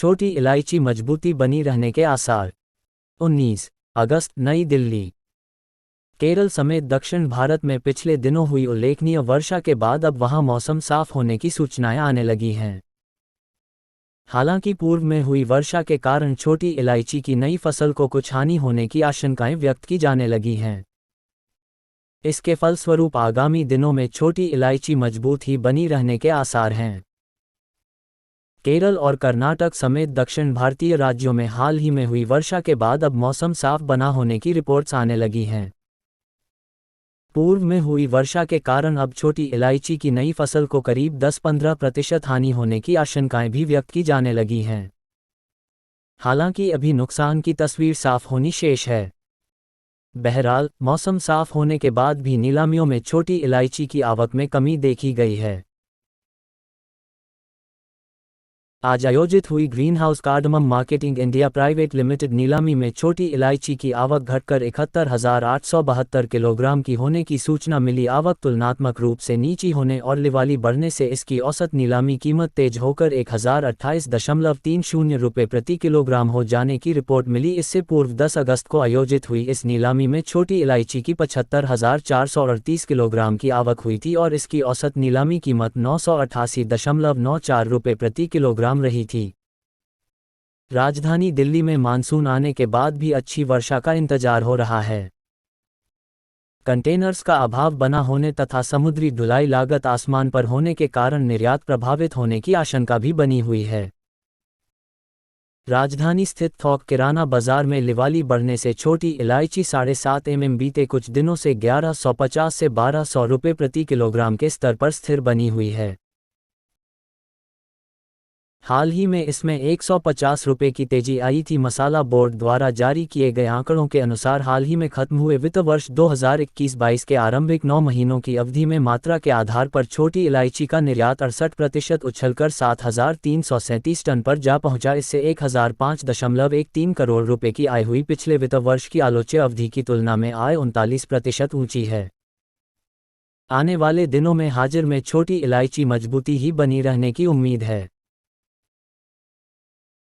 छोटी इलायची मजबूती बनी रहने के आसार। 19 अगस्त, नई दिल्ली। केरल समेत दक्षिण भारत में पिछले दिनों हुई उल्लेखनीय वर्षा के बाद अब वहां मौसम साफ होने की सूचनाएं आने लगी हैं। हालांकि पूर्व में हुई वर्षा के कारण छोटी इलायची की नई फसल को कुछ हानि होने की आशंकाएं व्यक्त की जाने लगी हैं। इसके फलस्वरूप आगामी दिनों में छोटी इलायची मजबूत ही बनी रहने के आसार हैं। केरल और कर्नाटक समेत दक्षिण भारतीय राज्यों में हाल ही में हुई वर्षा के बाद अब मौसम साफ बना होने की रिपोर्ट्स आने लगी हैं। पूर्व में हुई वर्षा के कारण अब छोटी इलायची की नई फसल को करीब 10-15% हानि होने की आशंकाएं भी व्यक्त की जाने लगी हैं। हालांकि अभी नुकसान की तस्वीर साफ होनी शेष है। बहरहाल, मौसम साफ होने के बाद भी नीलामियों में छोटी इलायची की आवक में कमी देखी गई है। आज आयोजित हुई green house cardamom marketing India private limited नीलामी में छोटी इलायची की आवक घटकर 71,872 किलोग्राम की होने की सूचना मिली। आवक तुलनात्मक रूप से नीची होने और लिवाली बढ़ने से इसकी औसत नीलामी कीमत तेज होकर 1,028.30 रुपये प्रति किलोग्राम हो जाने की रिपोर्ट मिली। इससे पूर्व 10 अगस्त को आयोजित हुई इस नीलामी में छोटी इलायची की 75,438 किलोग्राम की आवक हुई थी और इसकी औसत नीलामी कीमत 988.94 रुपये प्रति किलोग्राम रही थी। राजधानी दिल्ली में मानसून आने के बाद भी अच्छी वर्षा का इंतजार हो रहा है। कंटेनर्स का अभाव बना होने तथा समुद्री ढुलाई लागत आसमान पर होने के कारण निर्यात प्रभावित होने की आशंका भी बनी हुई है। राजधानी स्थित थोक किराना बाजार में लिवाली बढ़ने से छोटी इलायची 7.5 mm बीते कुछ दिनों से 1150 से 1200 रुपये प्रति किलोग्राम के स्तर पर स्थिर बनी हुई है। हाल ही में इसमें 150 रुपये की तेजी आई थी। मसाला बोर्ड द्वारा जारी किए गए आंकड़ों के अनुसार हाल ही में खत्म हुए वित्त वर्ष 2021-22 के आरंभिक 9 महीनों की अवधि में मात्रा के आधार पर छोटी इलायची का निर्यात 68% उछलकर 7,337 टन पर जा पहुंचा। इससे 1,005.13 करोड़ रुपये की आय हुई। पिछले वित्त वर्ष की आलोच्य अवधि की तुलना में आय 39% ऊंची है। आने वाले दिनों में हाजिर में छोटी इलायची मजबूती ही बनी रहने की उम्मीद है।